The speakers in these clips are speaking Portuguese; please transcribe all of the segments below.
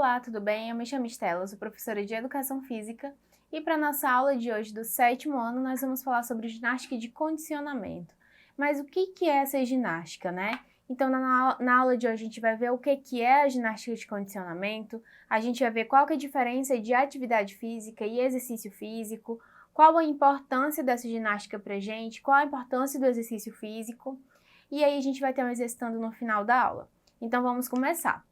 Olá, tudo bem? Eu me chamo Estela, sou professora de Educação Física e para nossa aula de hoje do 7º ano nós vamos falar sobre ginástica de condicionamento. Mas o que é essa ginástica, né? Então na aula de hoje a gente vai ver o que é a ginástica de condicionamento, a gente vai ver qual que é a diferença de atividade física e exercício físico, qual a importância dessa ginástica pra gente, qual a importância do exercício físico, e aí a gente vai ter um exercitando no final da aula. Então vamos começar.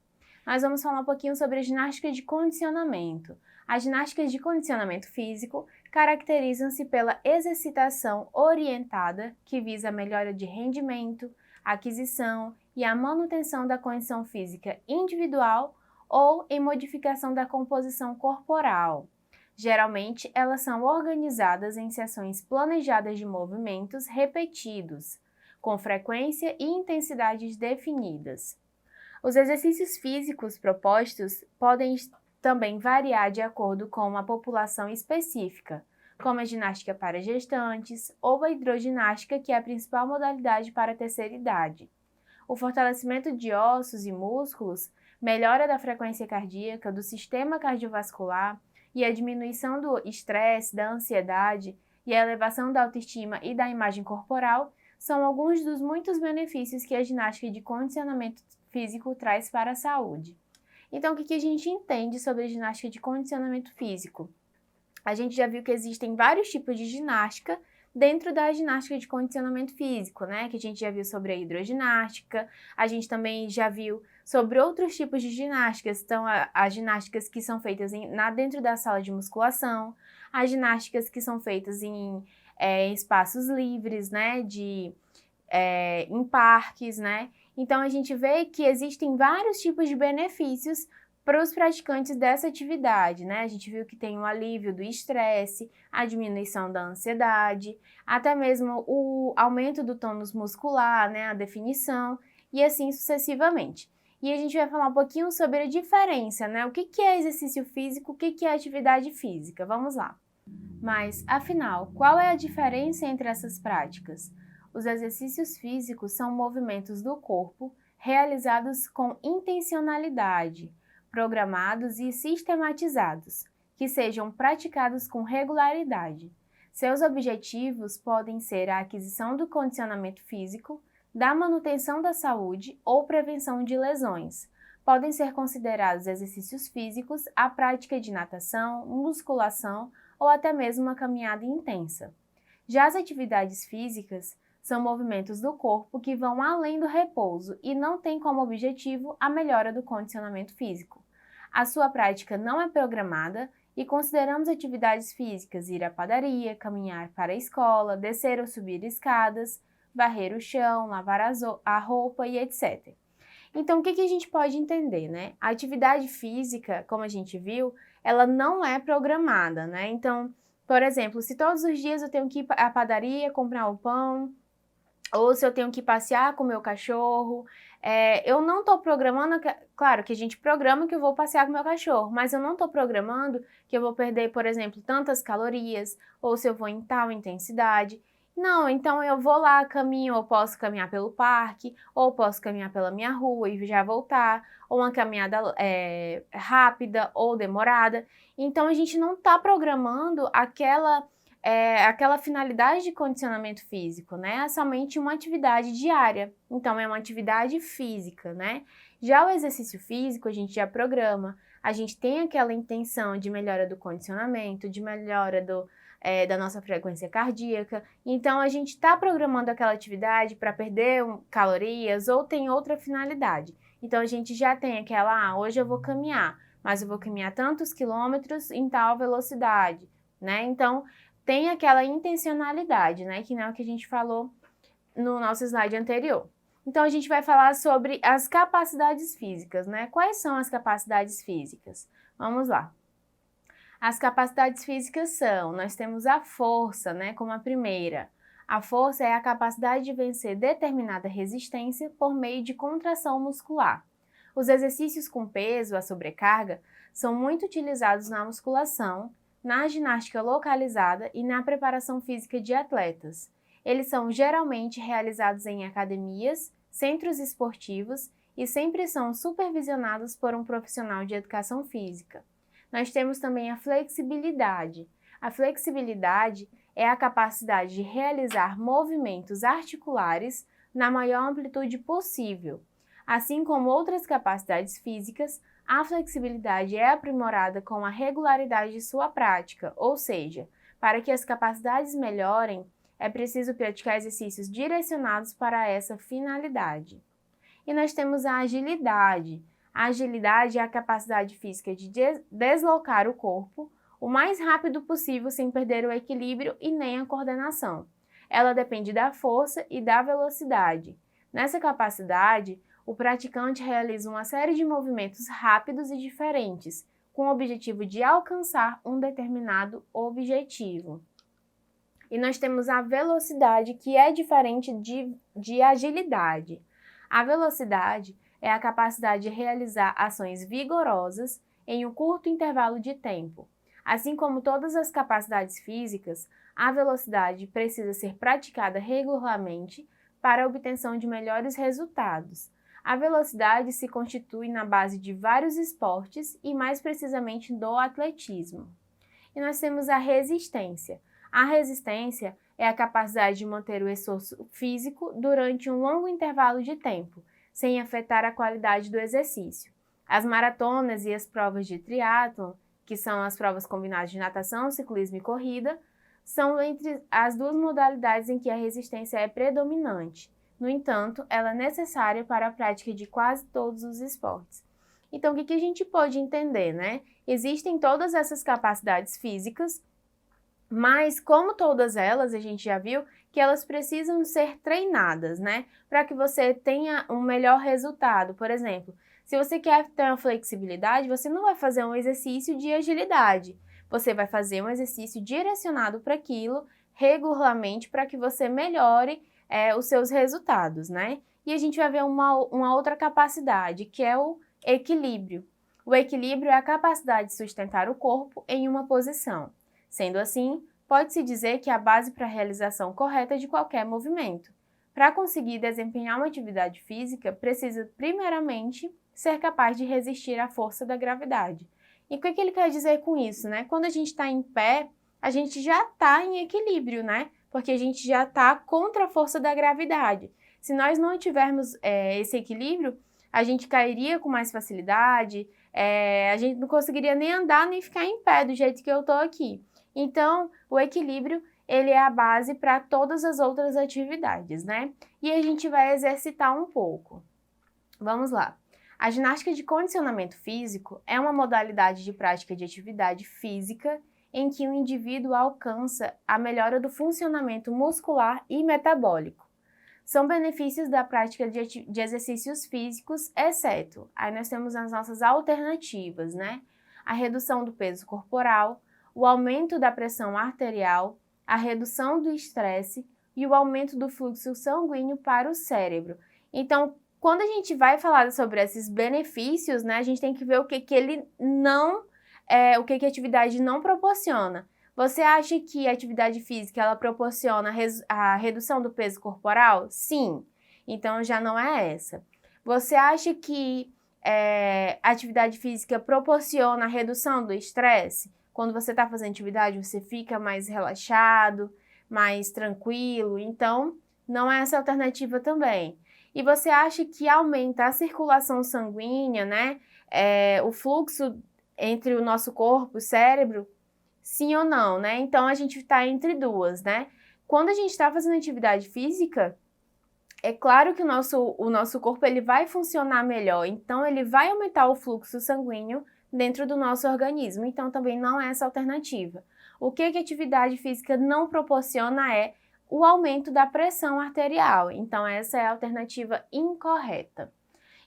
Nós vamos falar um pouquinho sobre a ginástica de condicionamento. As ginásticas de condicionamento físico caracterizam-se pela exercitação orientada, que visa a melhora de rendimento, aquisição e a manutenção da condição física individual ou em modificação da composição corporal. Geralmente, elas são organizadas em sessões planejadas de movimentos repetidos, com frequência e intensidades definidas. Os exercícios físicos propostos podem também variar de acordo com uma população específica, como a ginástica para gestantes ou a hidroginástica, que é a principal modalidade para a terceira idade. O fortalecimento de ossos e músculos, melhora da frequência cardíaca, do sistema cardiovascular e a diminuição do estresse, da ansiedade e a elevação da autoestima e da imagem corporal são alguns dos muitos benefícios que a ginástica de condicionamento físico traz para a saúde. Então, o que a gente entende sobre a ginástica de condicionamento físico? A gente já viu que existem vários tipos de ginástica dentro da ginástica de condicionamento físico, né? Que a gente já viu sobre a hidroginástica, a gente também já viu sobre outros tipos de ginásticas, então as ginásticas que são feitas dentro da sala de musculação, as ginásticas que são feitas em espaços livres, né? Em parques, né? Então, a gente vê que existem vários tipos de benefícios para os praticantes dessa atividade, né? A gente viu que tem o alívio do estresse, a diminuição da ansiedade, até mesmo o aumento do tônus muscular, né? A definição e assim sucessivamente. E a gente vai falar um pouquinho sobre a diferença, né? O que é exercício físico, o que é atividade física? Vamos lá. Mas, afinal, qual é a diferença entre essas práticas? Os exercícios físicos são movimentos do corpo realizados com intencionalidade, programados e sistematizados, que sejam praticados com regularidade. Seus objetivos podem ser a aquisição do condicionamento físico, da manutenção da saúde ou prevenção de lesões. Podem ser considerados exercícios físicos a prática de natação, musculação ou até mesmo uma caminhada intensa. Já as atividades físicas são movimentos do corpo que vão além do repouso e não têm como objetivo a melhora do condicionamento físico. A sua prática não é programada e consideramos atividades físicas ir à padaria, caminhar para a escola, descer ou subir escadas, varrer o chão, lavar a roupa e etc. Então, o que a gente pode entender, né? A atividade física, como a gente viu, ela não é programada, né? Então, por exemplo, se todos os dias eu tenho que ir à padaria comprar o pão, ou se eu tenho que passear com o meu cachorro, eu não estou programando, claro que a gente programa que eu vou passear com o meu cachorro, mas eu não estou programando que eu vou perder, por exemplo, tantas calorias, ou se eu vou em tal intensidade. Não, então eu vou lá, caminho, ou posso caminhar pelo parque, ou posso caminhar pela minha rua e já voltar, ou uma caminhada rápida ou demorada. Então a gente não está programando aquela finalidade de condicionamento físico, né? É somente uma atividade diária. Então, é uma atividade física, né? Já o exercício físico, a gente já programa, a gente tem aquela intenção de melhora do condicionamento, de melhora da nossa frequência cardíaca. Então, a gente está programando aquela atividade para perder calorias ou tem outra finalidade. Então, a gente já tem aquela, hoje eu vou caminhar, mas eu vou caminhar tantos quilômetros em tal velocidade, né? Então, tem aquela intencionalidade, né? Que não é o que a gente falou no nosso slide anterior. Então, a gente vai falar sobre as capacidades físicas, né? Quais são as capacidades físicas? Vamos lá. As capacidades físicas nós temos a força, né? Como a primeira. A força é a capacidade de vencer determinada resistência por meio de contração muscular. Os exercícios com peso, a sobrecarga, são muito utilizados na musculação, na ginástica localizada e na preparação física de atletas. Eles são geralmente realizados em academias, centros esportivos e sempre são supervisionadas por um profissional de educação física. Nós temos também a flexibilidade. A flexibilidade é a capacidade de realizar movimentos articulares na maior amplitude possível. Assim como outras capacidades físicas, a flexibilidade é aprimorada com a regularidade de sua prática, ou seja, para que as capacidades melhorem, é preciso praticar exercícios direcionados para essa finalidade. E nós temos a agilidade. A agilidade é a capacidade física de deslocar o corpo o mais rápido possível sem perder o equilíbrio e nem a coordenação. Ela depende da força e da velocidade. Nessa capacidade, o praticante realiza uma série de movimentos rápidos e diferentes, com o objetivo de alcançar um determinado objetivo. E nós temos a velocidade, que é diferente de agilidade. A velocidade é a capacidade de realizar ações vigorosas em um curto intervalo de tempo. Assim como todas as capacidades físicas, a velocidade precisa ser praticada regularmente para a obtenção de melhores resultados. A velocidade se constitui na base de vários esportes e mais precisamente do atletismo. E nós temos a resistência. A resistência é a capacidade de manter o esforço físico durante um longo intervalo de tempo, sem afetar a qualidade do exercício. As maratonas e as provas de triatlon, que são as provas combinadas de natação, ciclismo e corrida, são entre as duas modalidades em que a resistência é predominante. No entanto, ela é necessária para a prática de quase todos os esportes. Então, o que a gente pode entender, né? Existem todas essas capacidades físicas, mas como todas elas, a gente já viu que elas precisam ser treinadas, né? Para que você tenha um melhor resultado. Por exemplo, se você quer ter uma flexibilidade, você não vai fazer um exercício de agilidade. Você vai fazer um exercício direcionado para aquilo regularmente para que você melhore os seus resultados, né? E a gente vai ver uma outra capacidade, que é o equilíbrio. O equilíbrio é a capacidade de sustentar o corpo em uma posição. Sendo assim, pode-se dizer que é a base para a realização correta de qualquer movimento. Para conseguir desempenhar uma atividade física, precisa primeiramente ser capaz de resistir à força da gravidade. E o que ele quer dizer com isso, né? Quando a gente está em pé, a gente já está em equilíbrio, né? Porque a gente já está contra a força da gravidade. Se nós não tivermos esse equilíbrio, a gente cairia com mais facilidade, a gente não conseguiria nem andar nem ficar em pé do jeito que eu estou aqui. Então, o equilíbrio, ele é a base para todas as outras atividades, né? E a gente vai exercitar um pouco. Vamos lá. A ginástica de condicionamento físico é uma modalidade de prática de atividade física em que o indivíduo alcança a melhora do funcionamento muscular e metabólico. São benefícios da prática de exercícios físicos, exceto, aí nós temos as nossas alternativas, né? A redução do peso corporal, o aumento da pressão arterial, a redução do estresse e o aumento do fluxo sanguíneo para o cérebro. Então, quando a gente vai falar sobre esses benefícios, né, a gente tem que ver o que ele não, o que a atividade não proporciona. Você acha que a atividade física ela proporciona a redução do peso corporal? Sim. Então já não é essa. Você acha que a atividade física proporciona a redução do estresse? Quando você está fazendo atividade, você fica mais relaxado, mais tranquilo. Então, não é essa alternativa também. E você acha que aumenta a circulação sanguínea, né? O fluxo entre o nosso corpo e o cérebro? Sim ou não, né? Então, a gente está entre duas, né? Quando a gente está fazendo atividade física, é claro que o nosso corpo ele vai funcionar melhor. Então, ele vai aumentar o fluxo sanguíneo dentro do nosso organismo. Então, também não é essa alternativa. O que a atividade física não proporciona é o aumento da pressão arterial. Então, essa é a alternativa incorreta.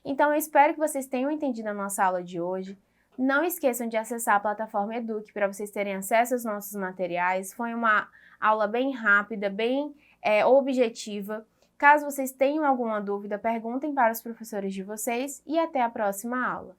Então, eu espero que vocês tenham entendido a nossa aula de hoje. Não esqueçam de acessar a plataforma Eduque para vocês terem acesso aos nossos materiais. Foi uma aula bem rápida, bem objetiva. Caso vocês tenham alguma dúvida, perguntem para os professores de vocês e até a próxima aula.